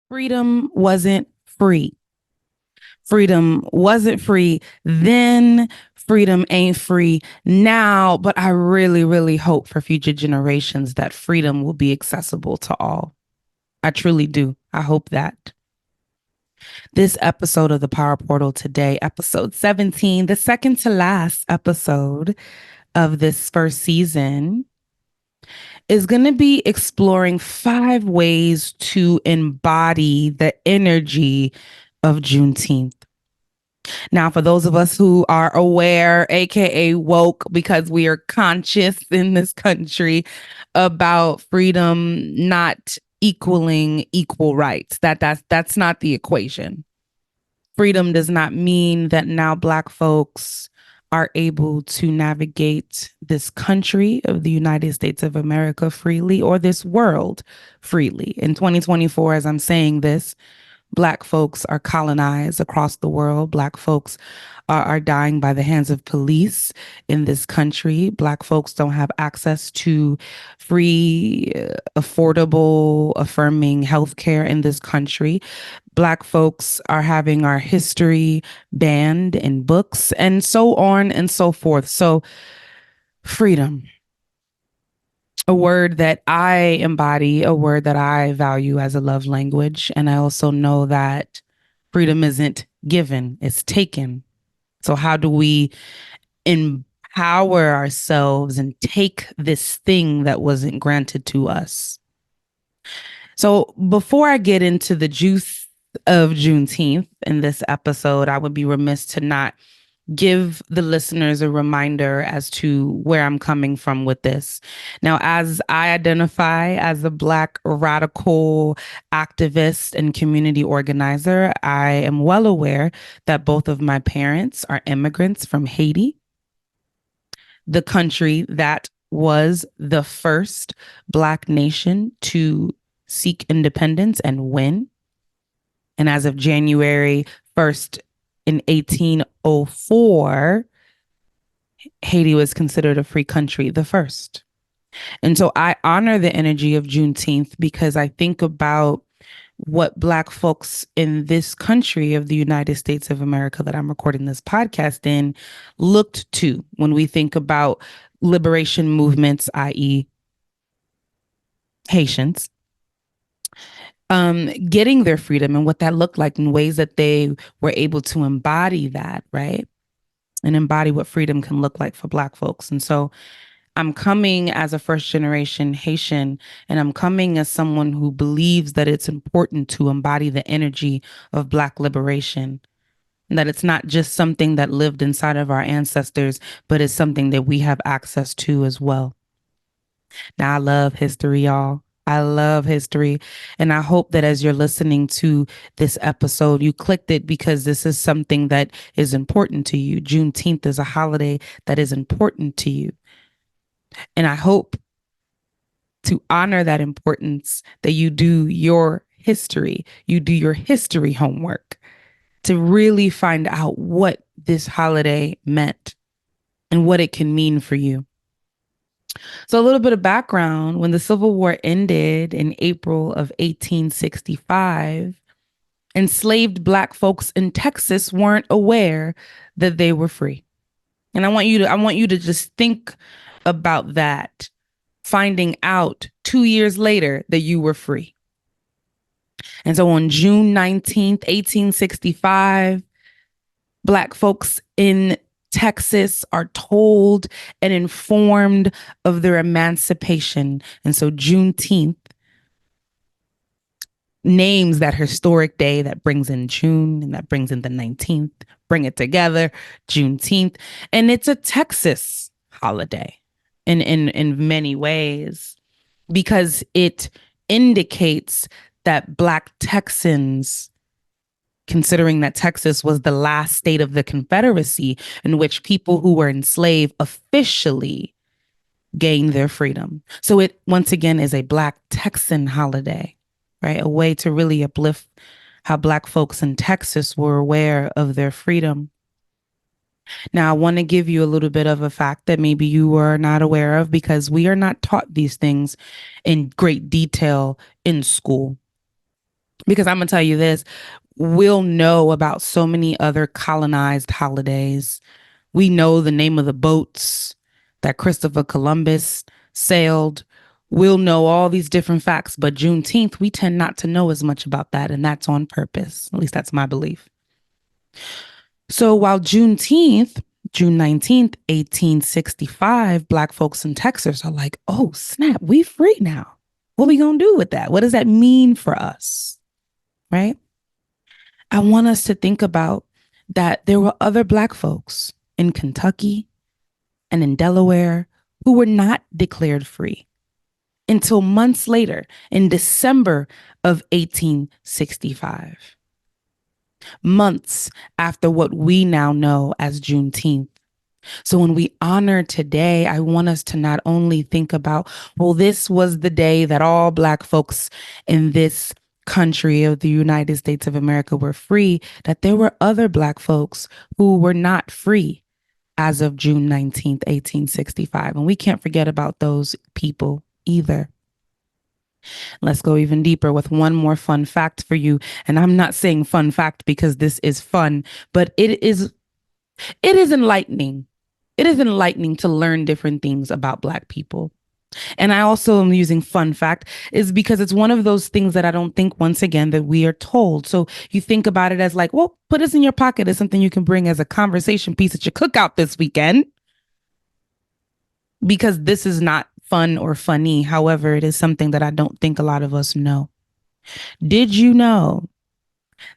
Freedom wasn't free. Freedom wasn't free then. Freedom ain't free now. But I really, really hope for future generations that freedom will be accessible to all. I truly do. I hope that. This episode of the Power Portal today, episode 17, the second to last episode of this first season, is going to be exploring 5 ways to embody the energy of Juneteenth. Now, for those of us who are aware, AKA woke, because we are conscious in this country about freedom not equaling equal rights, that's not the equation. Freedom does not mean that now Black folks are able to navigate this country of the United States of America freely, or this world freely. In 2024, as I'm saying this, Black folks are colonized across the world. Black folks are dying by the hands of police in this country. Black folks don't have access to free, affordable, affirming healthcare in this country. Black folks are having our history banned in books, and so on and so forth. So, freedom, a word that I embody, a word that I value as a love language. And I also know that freedom isn't given, it's taken. So, how do we empower ourselves and take this thing that wasn't granted to us? So, before I get into the juice of Juneteenth in this episode, I would be remiss to not give the listeners a reminder as to where I'm coming from with this. Now, as I identify as a Black radical activist and community organizer, I am well aware that both of my parents are immigrants from Haiti, the country that was the first Black nation to seek independence and win. And as of January 1st, in 1804, Haiti was considered a free country, the first. And so I honor the energy of Juneteenth because I think about what Black folks in this country of the United States of America that I'm recording this podcast in looked to when we think about liberation movements, i.e., Haitians, getting their freedom and what that looked like in ways that they were able to embody that, right? And embody what freedom can look like for Black folks. And so I'm coming as a first generation Haitian, and I'm coming as someone who believes that it's important to embody the energy of Black liberation. And that it's not just something that lived inside of our ancestors, but it's something that we have access to as well. Now, I love history, y'all. I love history. And I hope that as you're listening to this episode, you clicked it because this is something that is important to you. Juneteenth is a holiday that is important to you. And I hope to honor that importance that you do your history, you do your history homework to really find out what this holiday meant and what it can mean for you. So, a little bit of background: when the Civil War ended in April of 1865, enslaved Black folks in Texas weren't aware that they were free. And I want you to just think about that, finding out 2 years later that you were free. And so on June 19th, 1865, Black folks in Texas are told and informed of their emancipation. And so Juneteenth names that historic day that brings in June and that brings in the 19th, bring it together, Juneteenth. And it's a Texas holiday in many ways because it indicates that Black Texans, considering that Texas was the last state of the Confederacy in which people who were enslaved officially gained their freedom. So it, once again, is a Black Texan holiday, right? A way to really uplift how Black folks in Texas were aware of their freedom. Now, I want to give you a little bit of a fact that maybe you were not aware of because we are not taught these things in great detail in school. Because I'm going to tell you this, we'll know about so many other colonized holidays. We know the name of the boats that Christopher Columbus sailed. We'll know all these different facts, but Juneteenth, we tend not to know as much about that, and that's on purpose. At least that's my belief. So while Juneteenth, June 19th, 1865, Black folks in Texas are like, oh, snap, we free now. What we gonna do with that? What does that mean for us? Right? I want us to think about that there were other Black folks in Kentucky and in Delaware who were not declared free until months later in December of 1865, months after what we now know as Juneteenth. So when we honor today, I want us to not only think about, well, this was the day that all Black folks in this country of the United States of America were free, that there were other Black folks who were not free as of June 19th, 1865. And we can't forget about those people either. Let's go even deeper with one more fun fact for you. And I'm not saying fun fact because this is fun, but it is enlightening. It is enlightening to learn different things about Black people. And I also am using fun fact is because it's one of those things that I don't think, once again, that we are told. So you think about it as like, well, put this in your pocket as something you can bring as a conversation piece at your cookout this weekend. Because this is not fun or funny. However, it is something that I don't think a lot of us know. Did you know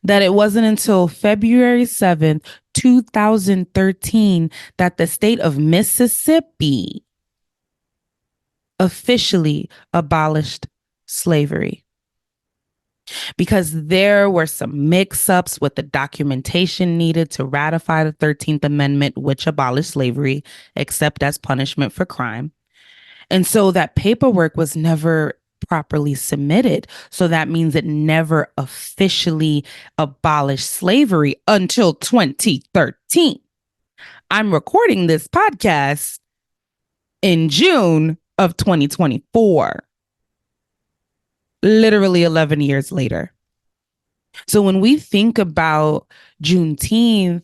that it wasn't until February 7th, 2013, that the state of Mississippi officially abolished slavery? Because there were some mix-ups with the documentation needed to ratify the 13th Amendment, which abolished slavery, except as punishment for crime. And so that paperwork was never properly submitted. So that means it never officially abolished slavery until 2013. I'm recording this podcast in June of 2024, literally 11 years later. So when we think about Juneteenth,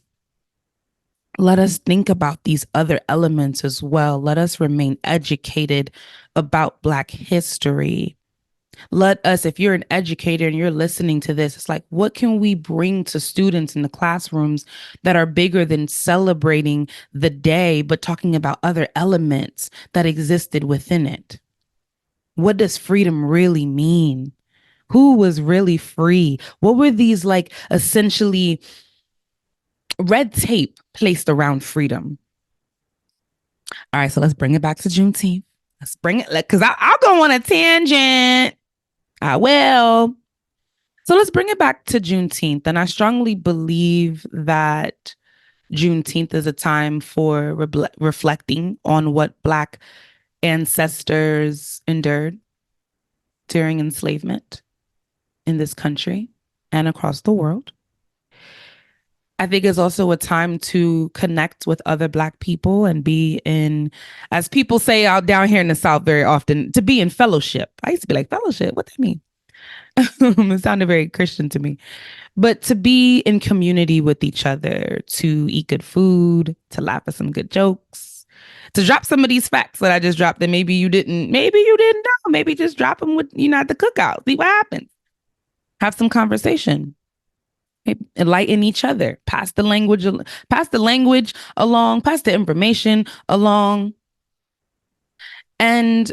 let us think about these other elements as well. Let us remain educated about Black history. Let us, if you're an educator and you're listening to this, it's like, what can we bring to students in the classrooms that are bigger than celebrating the day, but talking about other elements that existed within it? What does freedom really mean? Who was really free? What were these, like, essentially red tape placed around freedom? All right, so let's bring it back to Juneteenth. Let's bring it, because I'll go on a tangent. I will. So let's bring it back to Juneteenth. And I strongly believe that Juneteenth is a time for reflecting on what Black ancestors endured during enslavement in this country and across the world. I think it's also a time to connect with other Black people and be in, as people say out down here in the South very often, to be in fellowship. I used to be like, fellowship? What that mean? It sounded very Christian to me. But to be in community with each other, to eat good food, to laugh at some good jokes, to drop some of these facts that I just dropped that maybe you didn't know. Maybe just drop them with, at the cookout. See what happens. Have some conversation. Enlighten each other. Pass the language along, pass the information along. And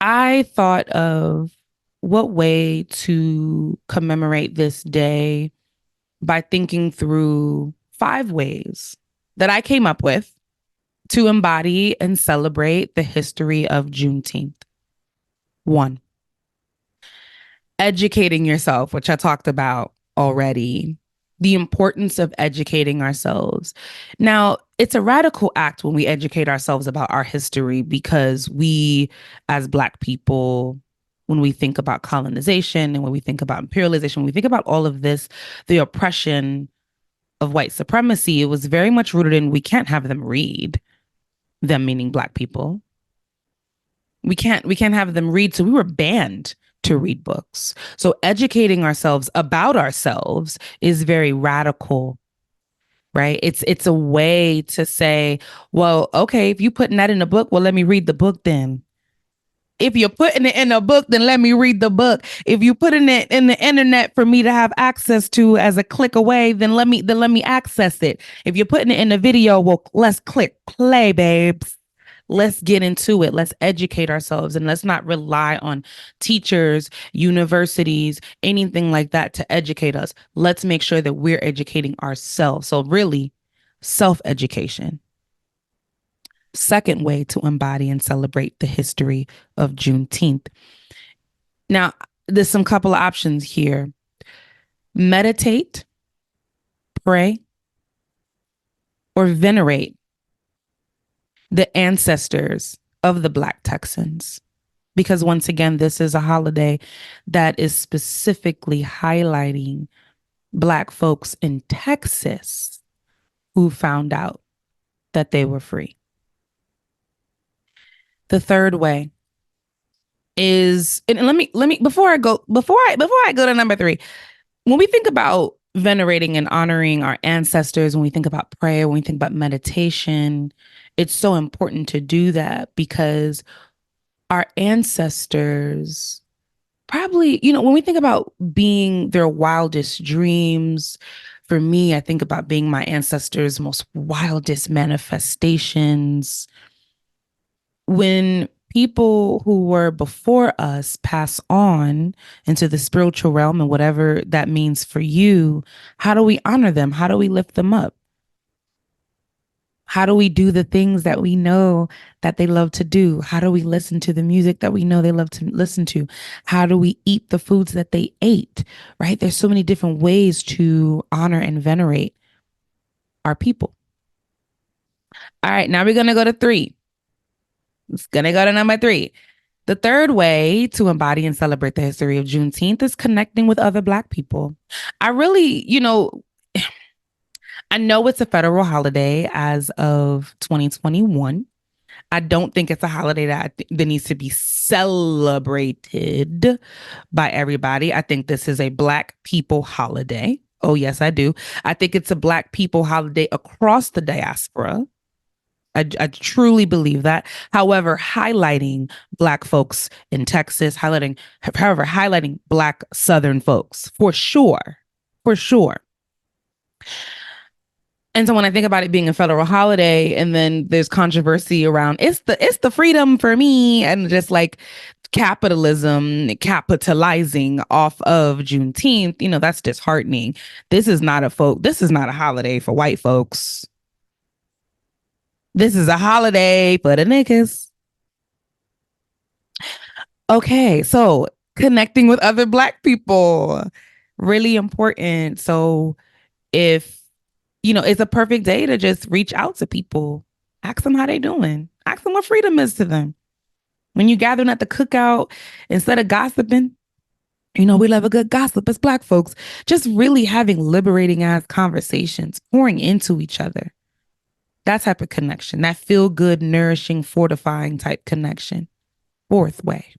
I thought of what way to commemorate this day by thinking through 5 ways that I came up with to embody and celebrate the history of Juneteenth. 1, educating yourself, which I talked about already. The importance of educating ourselves. Now, it's a radical act when we educate ourselves about our history, because we, as Black people, when we think about colonization and when we think about imperialization, when we think about all of this, the oppression of white supremacy, it was very much rooted in, we can't have them read, them meaning Black people. We can't have them read. So we were banned to read books. So educating ourselves about ourselves is very radical, right? It's a way to say, well, okay, if you putting that in a book, well, let me read the book then. If you're putting it in a book, then let me read the book. If you're putting it in the internet for me to have access to as a click away, then let me access it. If you're putting it in a video, well, let's click play, babes. Let's get into it. Let's educate ourselves and let's not rely on teachers, universities, anything like that to educate us. Let's make sure that we're educating ourselves. So really, self-education. Second way to embody and celebrate the history of Juneteenth. Now, there's some couple of options here. Meditate, pray, or venerate the ancestors of the Black Texans. Because once again, this is a holiday that is specifically highlighting Black folks in Texas who found out that they were free. The third way is, and let me before I go to number 3, when we think about venerating and honoring our ancestors, when we think about prayer, when we think about meditation, it's so important to do that because our ancestors probably, when we think about being their wildest dreams, for me, I think about being my ancestors' most wildest manifestations. When people who were before us pass on into the spiritual realm and whatever that means for you, how do we honor them? How do we lift them up? How do we do the things that we know that they love to do? How do we listen to the music that we know they love to listen to? How do we eat the foods that they ate, right? There's so many different ways to honor and venerate our people. All right, now we're going to go to 3. It's going to go to number 3. The third way to embody and celebrate the history of Juneteenth is connecting with other Black people. I really, I know it's a federal holiday as of 2021. I don't think it's a holiday that needs to be celebrated by everybody. I think this is a Black people holiday. Oh, yes, I do. I think it's a Black people holiday across the diaspora. I truly believe that. However, highlighting Black folks in Texas, highlighting Black Southern folks, for sure. For sure. And so when I think about it being a federal holiday, and then there's controversy around it's the freedom for me, and just like capitalizing off of Juneteenth, that's disheartening. This is not a holiday for white folks. This is a holiday for the niggas. Okay, so connecting with other Black people, really important. So if it's a perfect day to just reach out to people. Ask them how they doing. Ask them what freedom is to them. When you gathering at the cookout, instead of gossiping, we love a good gossip as Black folks. Just really having liberating ass conversations, pouring into each other. That type of connection, that feel good, nourishing, fortifying type connection. Fourth way,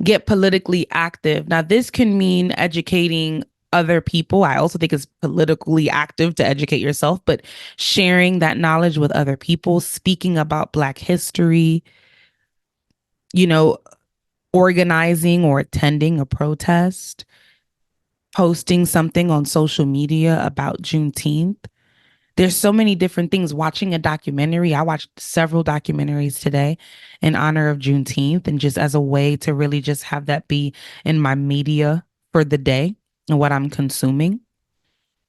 get politically active. Now, this can mean educating other people. I also think it's politically active to educate yourself, but sharing that knowledge with other people, speaking about Black history, organizing or attending a protest, posting something on social media about Juneteenth. There's so many different things. Watching a documentary. I watched several documentaries today in honor of Juneteenth, and just as a way to really just have that be in my media for the day and what I'm consuming.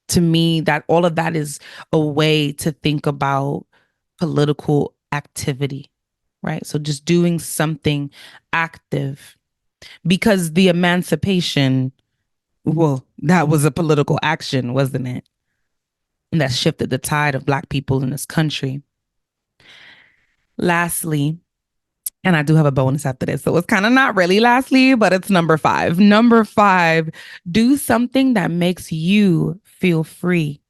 To me, that all of that is a way to think about political activity, right? So just doing something active, because the emancipation, well, that was a political action, wasn't it? And that shifted the tide of Black people in this country. Lastly, and I do have a bonus after this, so it's kind of not really lastly, but it's number 5. Number 5, do something that makes you feel free.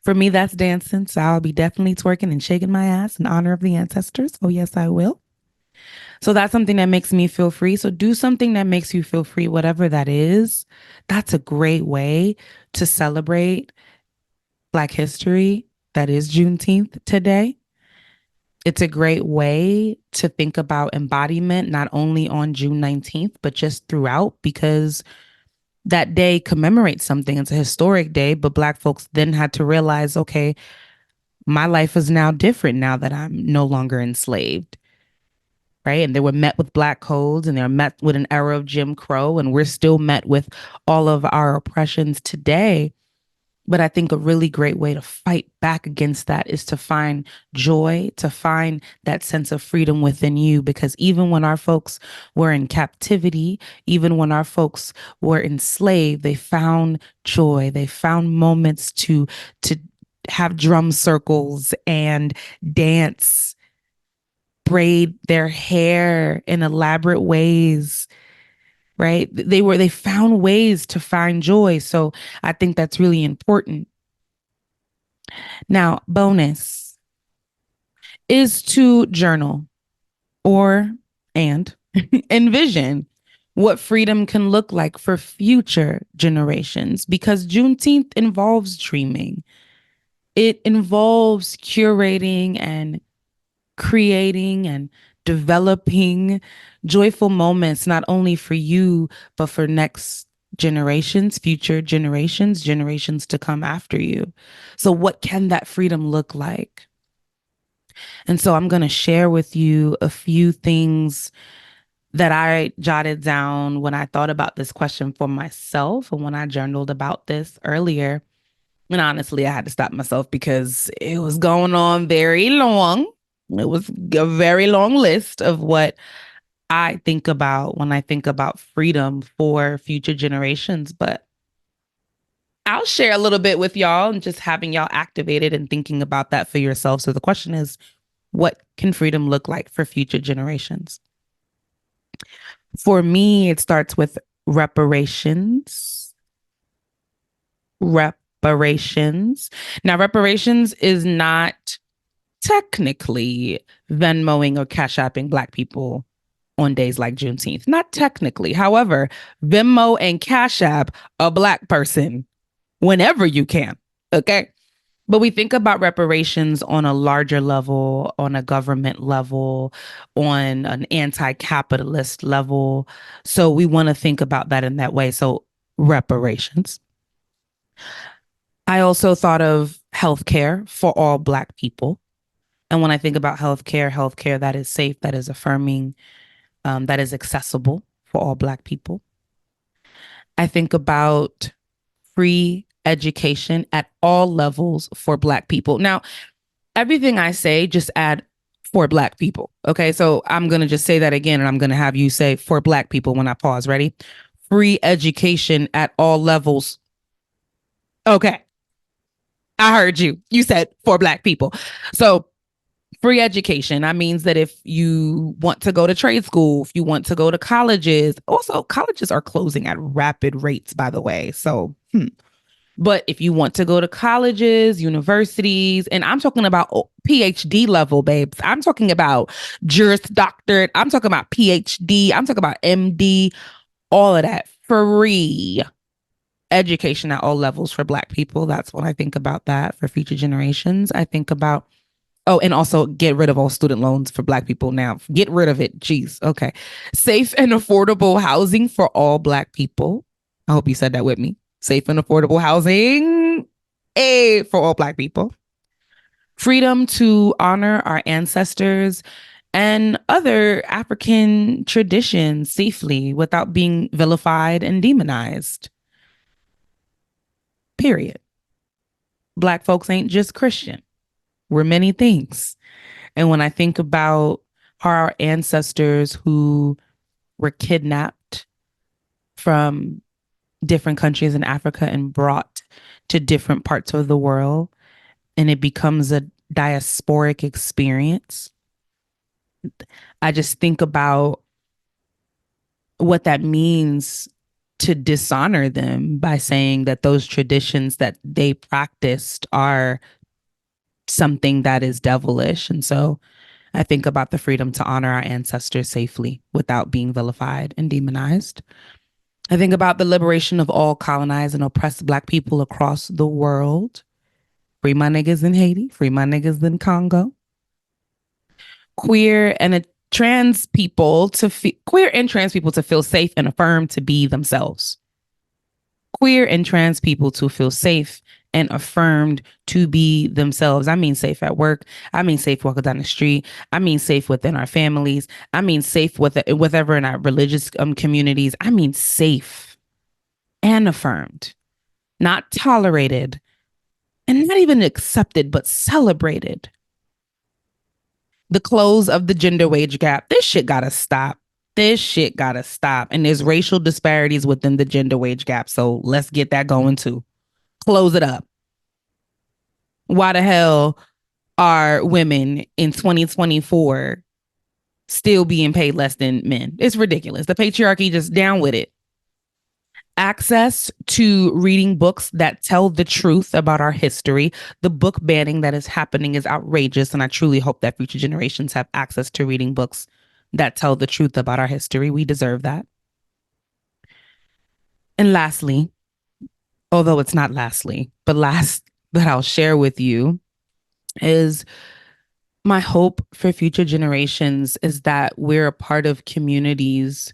For me, that's dancing. So I'll be definitely twerking and shaking my ass in honor of the ancestors. Oh, yes, I will. So that's something that makes me feel free. So do something that makes you feel free, whatever that is. That's a great way to celebrate Black history. That is Juneteenth today. It's a great way to think about embodiment, not only on June 19th, but just throughout, because that day commemorates something. It's a historic day, but Black folks then had to realize, okay, my life is now different now that I'm no longer enslaved. Right. And they were met with Black codes and they're met with an era of Jim Crow. And we're still met with all of our oppressions today. But I think a really great way to fight back against that is to find joy, to find that sense of freedom within you. Because even when our folks were in captivity, even when our folks were enslaved, they found joy. They found moments to have drum circles and dance, braid their hair in elaborate ways, right? They found ways to find joy. So I think that's really important. Now, bonus is to journal or and envision what freedom can look like for future generations, because Juneteenth involves dreaming. It involves curating and creating and developing joyful moments, not only for you, but for next generations, future generations, generations to come after you. So, what can that freedom look like? And so, I'm going to share with you a few things that I jotted down when I thought about this question for myself and when I journaled about this earlier. And honestly, I had to stop myself because it was going on very long. It was a very long list of what I think about when I think about freedom for future generations. But I'll share a little bit with y'all and just having y'all activated and thinking about that for yourself. So the question is, what can freedom look like for future generations? For me, it starts with reparations. Reparations. Now, reparations is not technically Venmoing or Cash Apping Black people on days like Juneteenth. Not technically. However, Venmo and Cash App a Black person whenever you can. Okay. But we think about reparations on a larger level, on a government level, on an anti capitalist level. So we want to think about that in that way. So, reparations. I also thought of healthcare for all Black people. And when I think about healthcare, healthcare that is safe, that is affirming, that is accessible for all Black people. I think about free education at all levels for Black people. Now, everything I say, just add for Black people. Okay. So I'm going to just say that again, and I'm going to have you say for Black people when I pause. Ready? Free education at all levels. Okay. I heard you. You said for Black people. So free education. That means that if you want to go to trade school, if you want to go to colleges, also colleges are closing at rapid rates, by the way. So, but if you want to go to colleges, universities, and I'm talking about PhD level, babes, I'm talking about Juris Doctorate, I'm talking about PhD, I'm talking about MD, all of that free education at all levels for Black people. That's what I think about that for future generations. I think about, oh, and also get rid of all student loans for Black people now. Get rid of it. Jeez. Okay. Safe and affordable housing for all Black people. I hope you said that with me. Safe and affordable housing, for all Black people. Freedom to honor our ancestors and other African traditions safely without being vilified and demonized. Period. Black folks ain't just Christian. We're many things. And when I think about our ancestors who were kidnapped from different countries in Africa and brought to different parts of the world, and it becomes a diasporic experience, I just think about what that means to dishonor them by saying that those traditions that they practiced are something that is devilish. And so I think about the freedom to honor our ancestors safely without being vilified and demonized. I think about the liberation of all colonized and oppressed Black people across the world. Free my niggas in Haiti, free my niggas in Congo. Queer and trans people to feel safe and affirmed to be themselves. Queer and trans people to feel safe and affirmed to be themselves. I mean safe at work. I mean safe walking down the street. I mean safe within our families. I mean safe whatever in our religious communities. I mean safe and affirmed, not tolerated, and not even accepted, but celebrated. The close of the gender wage gap. This shit gotta stop. This shit gotta stop. And there's racial disparities within the gender wage gap. So let's get that going too. Close it up. Why the hell are women in 2024 still being paid less than men? It's ridiculous. The patriarchy, just down with it. Access to reading books that tell the truth about our history. The book banning that is happening is outrageous, and I truly hope that future generations have access to reading books that tell the truth about our history. We deserve that. And lastly, although it's not lastly, but last that I'll share with you is my hope for future generations is that we're a part of communities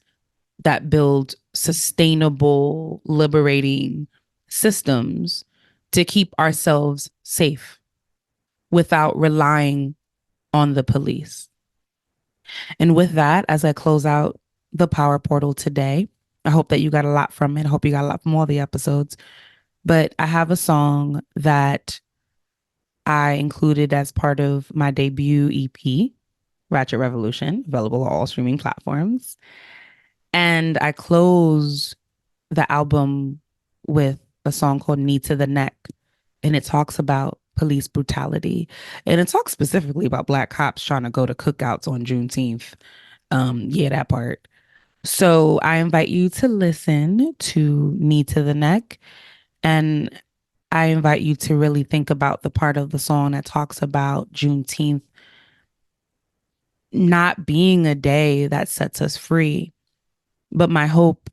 that build sustainable, liberating systems to keep ourselves safe without relying on the police. And with that, as I close out the Power Portal today, I hope that you got a lot from it. I hope you got a lot from all the episodes. But I have a song that I included as part of my debut EP, Ratchet Revolution, available on all streaming platforms. And I close the album with a song called Knee to the Neck. And it talks about police brutality. And it talks specifically about Black cops trying to go to cookouts on Juneteenth. Yeah, that part. So I invite you to listen to Knee to the Neck. And I invite you to really think about the part of the song that talks about Juneteenth not being a day that sets us free. But my hope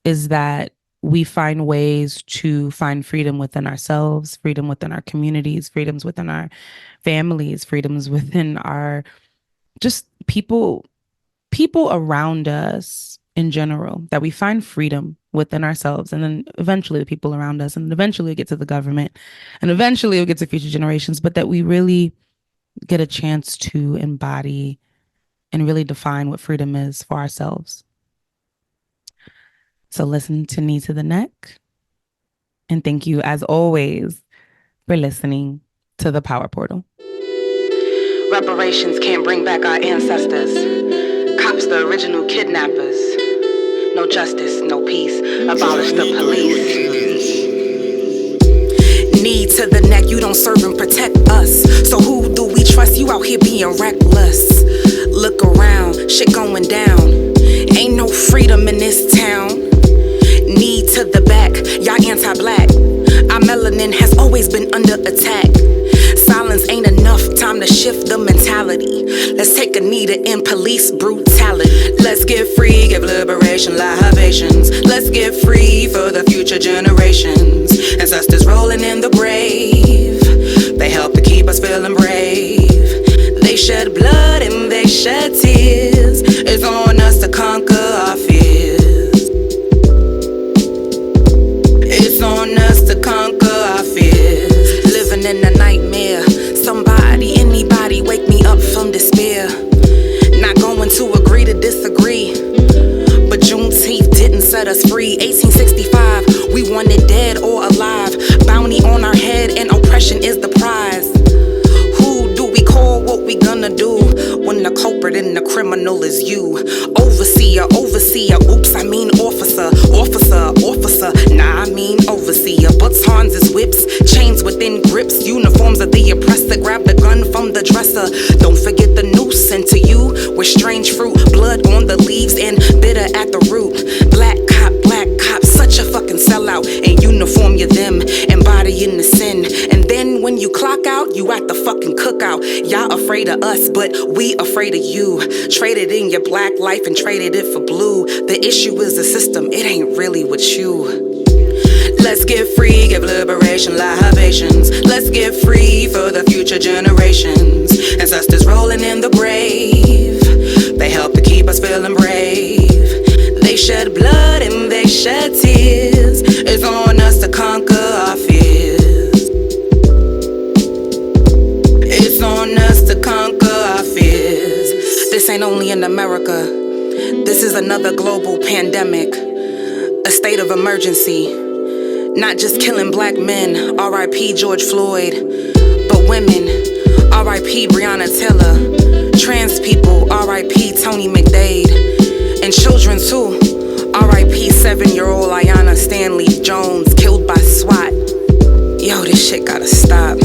is that we find ways to find freedom within ourselves, freedom within our communities, freedoms within our families, freedoms within our just people around us in general, that we find freedom within ourselves, and then eventually the people around us, and eventually we get to the government, and eventually we'll get to future generations, but that we really get a chance to embody and really define what freedom is for ourselves. So listen to Knee to the Neck. And thank you, as always, for listening to the Power Portal. Reparations can't bring back our ancestors. Cops the original kidnappers. No justice, no peace. Abolish the police. Knee to the neck, you don't serve and protect us. So who do we trust? You out here being reckless. Look around, shit going down. Ain't no freedom in this town. Knee to the back, y'all anti-black. Our melanin has always been under attack. Silence ain't enough, time to shift the mentality. Let's take a knee to end police brutality. Let's get free, give liberation libations. Let's get free for the future generations. Ancestors rolling in the grave. They help to keep us feeling brave. They shed blood and they shed tears. It's on us to conquer our fears. It's on us to conquer our fears. Living in a nightmare. Somebody, anybody, wake me up from despair. Not going to agree to disagree. But Juneteenth didn't set us free. 1865, we wanted dead or alive. Bounty on our head and oppression is the prize. Who do we call? What we gonna do when the culprit and the criminal is you? Overseer, oops, I mean officer. Nah, I mean overseer. Batons is whips, chains within grips. Uniforms of the oppressor, grab the gun from the dresser. Don't forget the noose, and to you, we're strange fruit. Blood on the leaves and bitter at the root. Black cop, such a fucking sellout. In uniform, you're them, embodying the sin. And then when you clock out, you at the fucking cookout. Y'all afraid of us, but we afraid of you. Traded in your black life and traded it for blue. The issue is the system, it ain't really with you. Let's get free, give liberation libations. Let's get free for the future generations. Ancestors rolling in the grave, they help to keep us feeling brave. They shed blood and they shed tears. It's on us to conquer our fears. It's on us to conquer our fears. This ain't only in America. This is another global pandemic, a state of emergency. Not just killing black men, R.I.P. George Floyd, but women, R.I.P. Breonna Taylor, trans people, R.I.P. Tony McDade, and children too, R.I.P. 7-year-old Ayanna Stanley Jones, killed by SWAT. Yo, this shit gotta stop.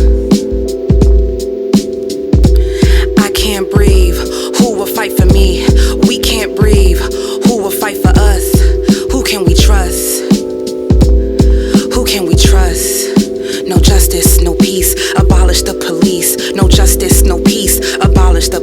I can't breathe, who will fight for me? We can't breathe, who will fight for us? Who can we trust? Who can we trust? No justice, no peace, abolish the police. No justice, no peace, abolish the